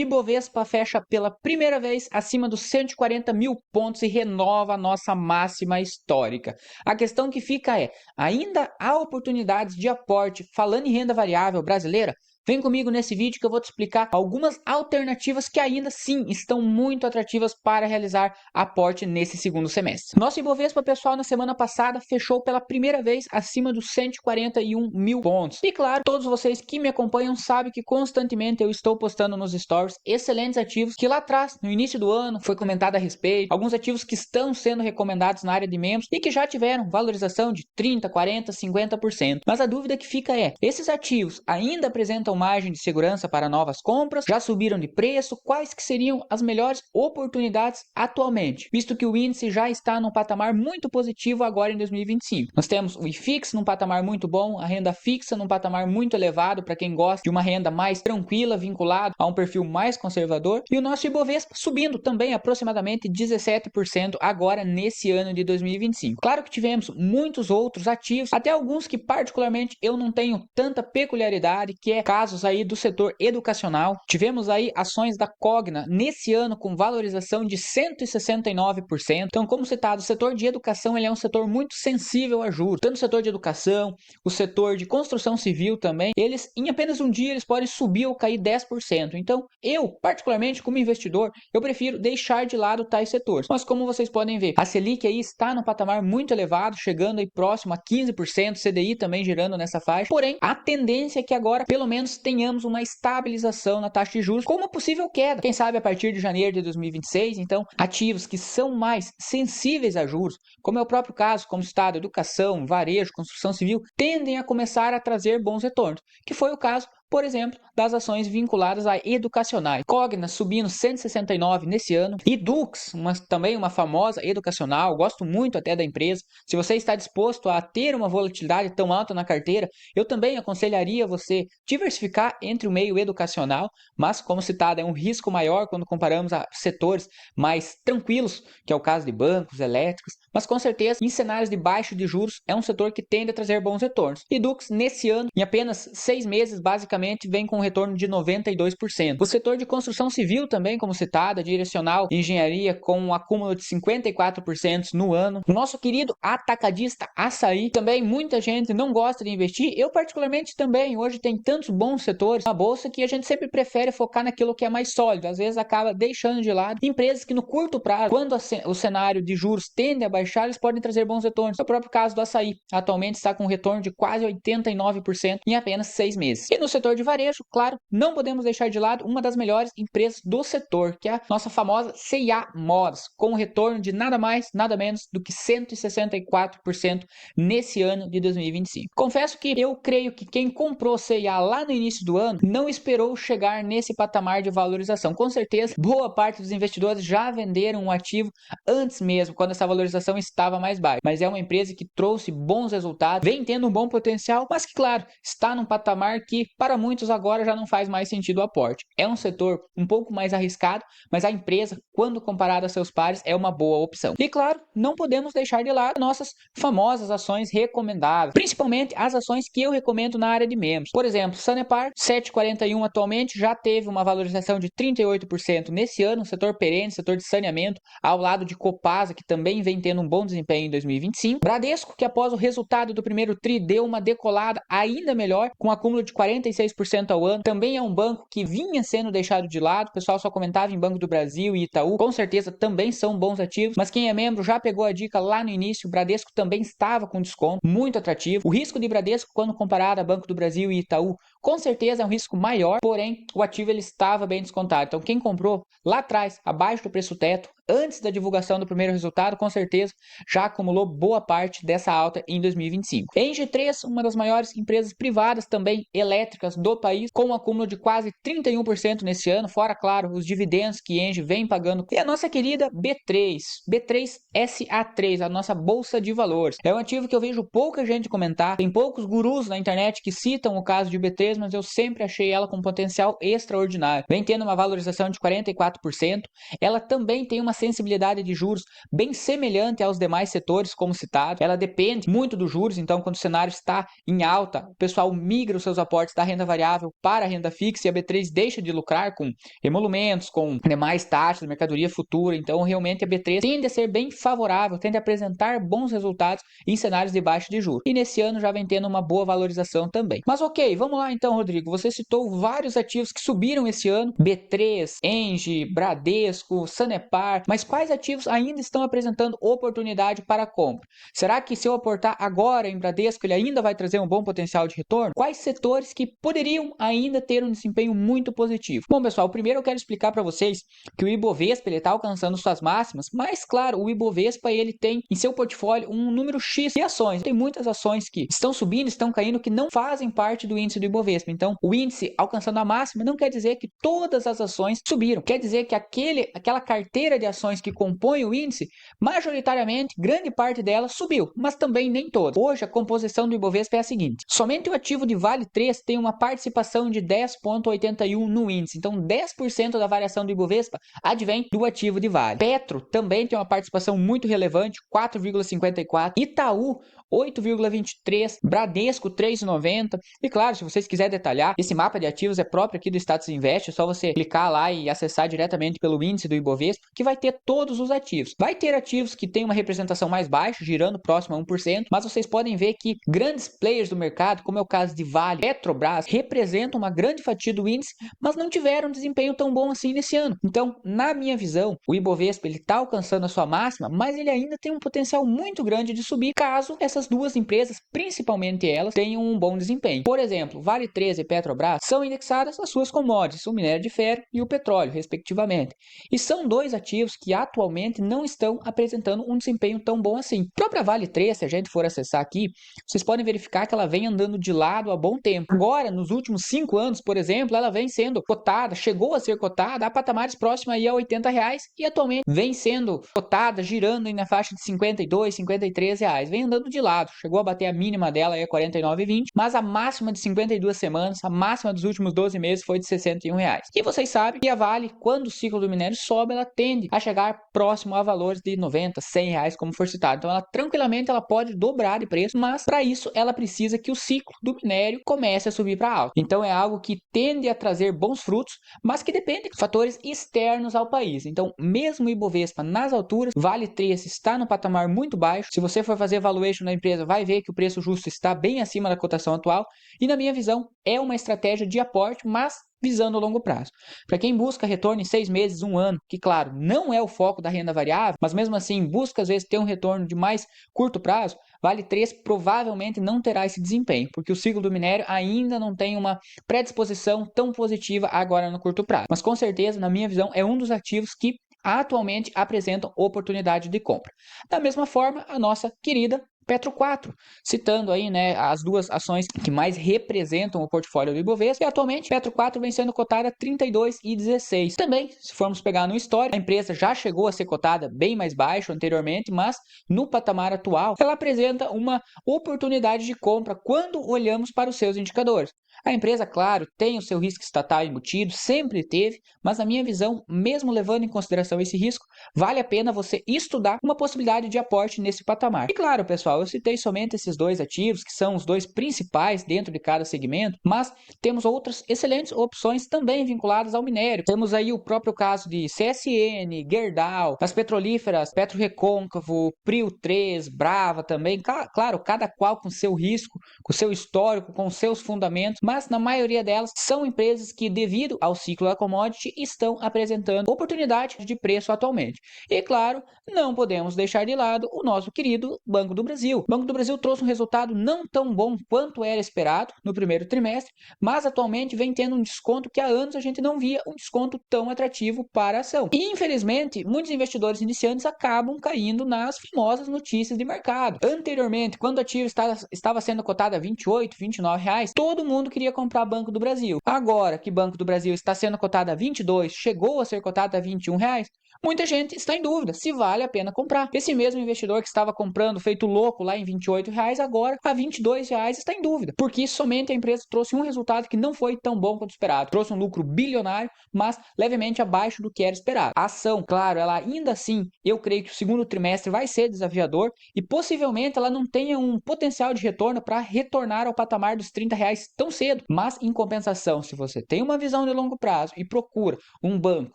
Ibovespa fecha pela primeira vez acima dos 140 mil pontos e renova a nossa máxima histórica. A questão que fica é, ainda há oportunidades de aporte falando em renda variável brasileira? Vem comigo nesse vídeo que eu vou te explicar algumas alternativas que ainda sim estão muito atrativas para realizar aporte nesse segundo semestre. Nosso Ibovespa, pessoal, na semana passada fechou pela primeira vez acima dos 141 mil pontos. E claro, todos vocês que me acompanham sabem que constantemente eu estou postando nos stories excelentes ativos que lá atrás, no início do ano, foi comentado a respeito. Alguns ativos que estão sendo recomendados na área de membros e que já tiveram valorização de 30%, 40%, 50%. Mas a dúvida que fica é, esses ativos ainda apresentam margem de segurança para novas compras? Já subiram de preço? Quais que seriam as melhores oportunidades atualmente? Visto que o índice já está num patamar muito positivo agora em 2025. Nós temos o IFIX num patamar muito bom, a renda fixa num patamar muito elevado para quem gosta de uma renda mais tranquila, vinculada a um perfil mais conservador, e o nosso Ibovespa subindo também aproximadamente 17% agora nesse ano de 2025. Claro que tivemos muitos outros ativos, até alguns que particularmente eu não tenho tanta peculiaridade, que é casos aí do setor educacional. Tivemos aí ações da Cogna nesse ano com valorização de 169%. Então, como citado, o setor de educação ele é um setor muito sensível a juros. Tanto o setor de educação, o setor de construção civil também, eles em apenas um dia eles podem subir ou cair 10%. Então, eu, particularmente como investidor, eu prefiro deixar de lado tais setores. Mas como vocês podem ver, a Selic aí está no patamar muito elevado, chegando aí próximo a 15%, CDI também girando nessa faixa. Porém, a tendência é que agora, pelo menos, tenhamos uma estabilização na taxa de juros com uma possível queda. Quem sabe a partir de janeiro de 2026, então, ativos que são mais sensíveis a juros, como é o próprio caso, como Estado, educação, varejo, construção civil, tendem a começar a trazer bons retornos, que foi o caso, por exemplo, das ações vinculadas a educacionais. Cogna subindo 169 nesse ano. E Dux, também uma famosa educacional, gosto muito até da empresa. Se você está disposto a ter uma volatilidade tão alta na carteira, eu também aconselharia você diversificar entre o meio educacional, mas como citado, é um risco maior quando comparamos a setores mais tranquilos, que é o caso de bancos, elétricos, mas com certeza em cenários de baixo de juros é um setor que tende a trazer bons retornos. E Dux nesse ano, em apenas 6 meses, basicamente vem com um retorno de 92%. O setor de construção civil também, como citado, direcional engenharia com um acúmulo de 54% no ano. O nosso querido atacadista Açaí, também muita gente não gosta de investir, eu particularmente também. Hoje tem tantos bons setores na bolsa que a gente sempre prefere focar naquilo que é mais sólido, às vezes acaba deixando de lado empresas que no curto prazo, quando o cenário de juros tende a baixar, eles podem trazer bons retornos. É o próprio caso do Açaí, atualmente está com um retorno de quase 89% em apenas 6 meses. E no setor de varejo, claro, não podemos deixar de lado uma das melhores empresas do setor, que é a nossa famosa C&A Modas, com um retorno de nada mais, nada menos do que 164% nesse ano de 2025. Confesso que eu creio que quem comprou C&A lá no início do ano não esperou chegar nesse patamar de valorização. Com certeza, boa parte dos investidores já venderam o ativo antes mesmo, quando essa valorização estava mais baixa. Mas é uma empresa que trouxe bons resultados, vem tendo um bom potencial, mas que, claro, está num patamar que, para muitos agora, já não faz mais sentido o aporte. É um setor um pouco mais arriscado, mas a empresa, quando comparada a seus pares, é uma boa opção. E, claro, não podemos deixar de lado nossas famosas ações recomendadas, principalmente as ações que eu recomendo na área de membros. Por exemplo, Sanepar, 7,41 atualmente, já teve uma valorização de 38% nesse ano, setor perene, setor de saneamento, ao lado de Copasa, que também vem tendo um bom desempenho em 2025. Bradesco, que após o resultado do primeiro TRI deu uma decolada ainda melhor, com um acúmulo de 46% ao ano. Também é um banco que vinha sendo deixado de lado, o pessoal só comentava em Banco do Brasil e Itaú, com certeza também são bons ativos, mas quem é membro já pegou a dica lá no início, o Bradesco também estava com desconto, muito atrativo. O risco de Bradesco, quando comparado a Banco do Brasil e Itaú, com certeza é um risco maior, porém o ativo ele estava bem descontado. Então quem comprou lá atrás, abaixo do preço teto, antes da divulgação do primeiro resultado, com certeza já acumulou boa parte dessa alta em 2025. Engie 3, uma das maiores empresas privadas também elétricas do país, com um acúmulo de quase 31% nesse ano, fora, claro, os dividendos que Engie vem pagando. E a nossa querida B3, B3SA3, a nossa bolsa de valores. É um ativo que eu vejo pouca gente comentar, tem poucos gurus na internet que citam o caso de B3, B3, mas eu sempre achei ela com potencial extraordinário. Vem tendo uma valorização de 44%. Ela também tem uma sensibilidade de juros bem semelhante aos demais setores, como citado. Ela depende muito dos juros, então quando o cenário está em alta, o pessoal migra os seus aportes da renda variável para a renda fixa e a B3 deixa de lucrar com emolumentos, com demais taxas, mercadoria futura. Então realmente a B3 tende a ser bem favorável, tende a apresentar bons resultados em cenários de baixa de juros. E nesse ano já vem tendo uma boa valorização também. Mas ok, vamos lá então, Rodrigo. Você citou vários ativos que subiram esse ano: B3, Engie, Bradesco, Sanepar. Mas quais ativos ainda estão apresentando oportunidade para compra? Será que se eu aportar agora em Bradesco, ele ainda vai trazer um bom potencial de retorno? Quais setores que poderiam ainda ter um desempenho muito positivo? Bom, pessoal, primeiro eu quero explicar para vocês que o Ibovespa está alcançando suas máximas, mas claro, o Ibovespa ele tem em seu portfólio um número X de ações. Tem muitas ações que estão subindo, estão caindo, que não fazem parte do índice do Ibovespa. Então, o índice alcançando a máxima não quer dizer que todas as ações subiram. Quer dizer que aquela carteira de ações que compõe o índice, majoritariamente, grande parte dela subiu, mas também nem todas. Hoje, a composição do Ibovespa é a seguinte: somente o ativo de Vale 3 tem uma participação de 10,81 no índice. Então, 10% da variação do Ibovespa advém do ativo de Vale. Petro também tem uma participação muito relevante, 4,54. Itaú, 8,23, Bradesco 3,90. E claro, se vocês quiserem detalhar, esse mapa de ativos é próprio aqui do Status Invest, é só você clicar lá e acessar diretamente pelo índice do Ibovespa, que vai ter todos os ativos. Vai ter ativos que têm uma representação mais baixa, girando próximo a 1%, mas vocês podem ver que grandes players do mercado, como é o caso de Vale, Petrobras, representam uma grande fatia do índice, mas não tiveram um desempenho tão bom assim nesse ano. Então, na minha visão, o Ibovespa está alcançando a sua máxima, mas ele ainda tem um potencial muito grande de subir caso essas duas empresas, principalmente elas, tenham um bom desempenho. Por exemplo, Vale 3 e Petrobras são indexadas às suas commodities, o minério de ferro e o petróleo, respectivamente. E são dois ativos que atualmente não estão apresentando um desempenho tão bom assim. A própria Vale 3, se a gente for acessar aqui, vocês podem verificar que ela vem andando de lado há bom tempo. Agora, nos últimos 5 anos, por exemplo, ela vem sendo cotada, chegou a ser cotada a patamares próximos aí a R$80 e atualmente vem sendo cotada, girando aí na faixa de R$52, R$53. Vem andando de lado, chegou a bater a mínima dela aí a R$49,20, mas a máxima de 52 semanas, a máxima dos últimos 12 meses foi de R$61. E vocês sabem que a Vale, quando o ciclo do minério sobe, ela tende a chegar próximo a valores de R$90, R$100, como for citado. Então, ela tranquilamente ela pode dobrar de preço, mas para isso ela precisa que o ciclo do minério comece a subir para alto. Então, é algo que tende a trazer bons frutos, mas que depende de fatores externos ao país. Então, mesmo o Ibovespa nas alturas, Vale 3 está no patamar muito baixo. Se você for fazer valuation da empresa, vai ver que o preço justo está bem acima da cotação atual. E na minha visão, é uma estratégia de aporte, mas visando o longo prazo. Para quem busca retorno em 6 meses, 1 ano, que claro, não é o foco da renda variável, mas mesmo assim busca às vezes ter um retorno de mais curto prazo, Vale 3 provavelmente não terá esse desempenho, porque o ciclo do minério ainda não tem uma predisposição tão positiva agora no curto prazo. Mas com certeza, na minha visão, é um dos ativos que atualmente apresentam oportunidade de compra. Da mesma forma, a nossa querida Petro 4, citando aí, né, as duas ações que mais representam o portfólio do Ibovespa, e atualmente Petro 4 vem sendo cotada a 32,16. Também, se formos pegar no histórico, a empresa já chegou a ser cotada bem mais baixo anteriormente, mas no patamar atual, ela apresenta uma oportunidade de compra quando olhamos para os seus indicadores. A empresa, claro, tem o seu risco estatal embutido, sempre teve, mas na minha visão, mesmo levando em consideração esse risco, vale a pena você estudar uma possibilidade de aporte nesse patamar. E claro, pessoal, eu citei somente esses dois ativos, que são os dois principais dentro de cada segmento, mas temos outras excelentes opções também vinculadas ao minério. Temos aí o próprio caso de CSN, Gerdau, as petrolíferas, PetroRecôncavo, Prio 3, Brava também, claro, cada qual com seu risco, com seu histórico, com seus fundamentos, mas na maioria delas são empresas que, devido ao ciclo da commodity, estão apresentando oportunidade de preço atualmente. E claro, não podemos deixar de lado o nosso querido Banco do Brasil. O Banco do Brasil trouxe um resultado não tão bom quanto era esperado no primeiro trimestre, mas atualmente vem tendo um desconto que há anos a gente não via um desconto tão atrativo para a ação. E infelizmente, muitos investidores iniciantes acabam caindo nas famosas notícias de mercado. Anteriormente, quando o ativo estava sendo cotado a R$28, R$29, todo mundo queria comprar Banco do Brasil. Agora que Banco do Brasil está sendo cotado a 22, chegou a ser cotado a R$21, muita gente está em dúvida se vale a pena comprar. Esse mesmo investidor que estava comprando feito louco lá em R$ 28, agora a R$ 22 está em dúvida, porque somente a empresa trouxe um resultado que não foi tão bom quanto esperado. Trouxe um lucro bilionário, mas levemente abaixo do que era esperado. A ação, claro, ela ainda assim, eu creio que o segundo trimestre vai ser desafiador e possivelmente ela não tenha um potencial de retorno para retornar ao patamar dos R$ 30 tão cedo. Mas, em compensação, se você tem uma visão de longo prazo e procura um banco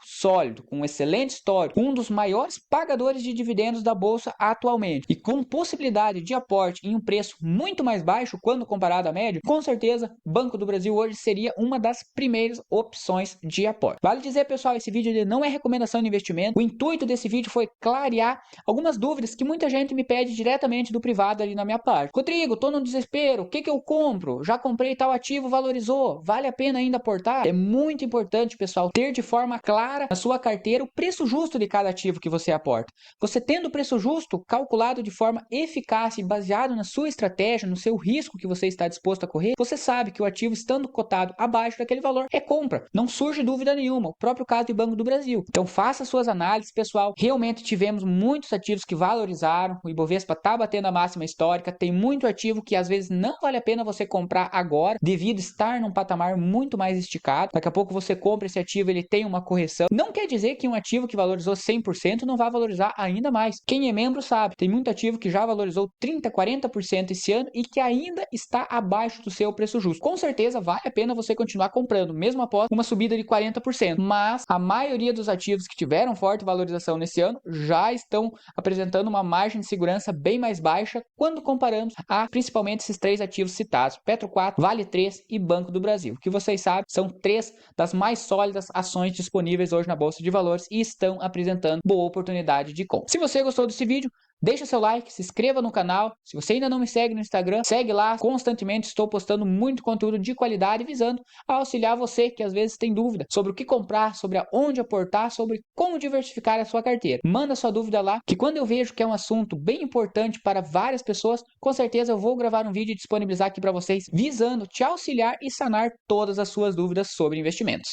sólido, com um excelente histórico, um dos maiores pagadores de dividendos da Bolsa atualmente e com possibilidade de aporte em um preço muito mais baixo quando comparado à média, com certeza, Banco do Brasil hoje seria uma das primeiras opções de aporte. Vale dizer, pessoal, esse vídeo ele não é recomendação de investimento. O intuito desse vídeo foi clarear algumas dúvidas que muita gente me pede diretamente do privado ali na minha parte. Rodrigo, tô no desespero, o que eu compro? Já comprei tal ativo, valorizou, vale a pena ainda aportar? É muito importante, pessoal, ter de forma clara na sua carteira o preço justo de cada ativo que você aporta. Você tendo o preço justo calculado de forma eficaz e baseado na sua estratégia, no seu risco que você está disposto a correr, você sabe que o ativo estando cotado abaixo daquele valor é compra. Não surge dúvida nenhuma. O próprio caso do Banco do Brasil. Então faça suas análises, pessoal. Realmente tivemos muitos ativos que valorizaram. O Ibovespa está batendo a máxima histórica. Tem muito ativo que às vezes não vale a pena você comprar agora, devido estar num patamar muito mais esticado. Daqui a pouco você compra esse ativo, ele tem uma correção. Não quer dizer que um ativo que valorizou 100% não vai valorizar ainda mais. Quem é membro sabe, tem muito ativo que já valorizou 30%, 40% esse ano e que ainda está abaixo do seu preço justo. Com certeza vale a pena você continuar comprando, mesmo após uma subida de 40%. Mas a maioria dos ativos que tiveram forte valorização nesse ano já estão apresentando uma margem de segurança bem mais baixa quando comparamos a principalmente esses três ativos citados, Petro 4, Vale 3 e Banco do Brasil, que vocês sabem são três das mais sólidas ações disponíveis hoje na Bolsa de Valores e estão apresentando boa oportunidade de compra. Se você gostou desse vídeo, deixa seu like, se inscreva no canal. Se você ainda não me segue no Instagram, segue lá. Constantemente estou postando muito conteúdo de qualidade visando a auxiliar você que às vezes tem dúvida sobre o que comprar, sobre aonde aportar, sobre como diversificar a sua carteira. Manda sua dúvida lá, que quando eu vejo que é um assunto bem importante para várias pessoas, com certeza eu vou gravar um vídeo e disponibilizar aqui para vocês visando te auxiliar e sanar todas as suas dúvidas sobre investimentos.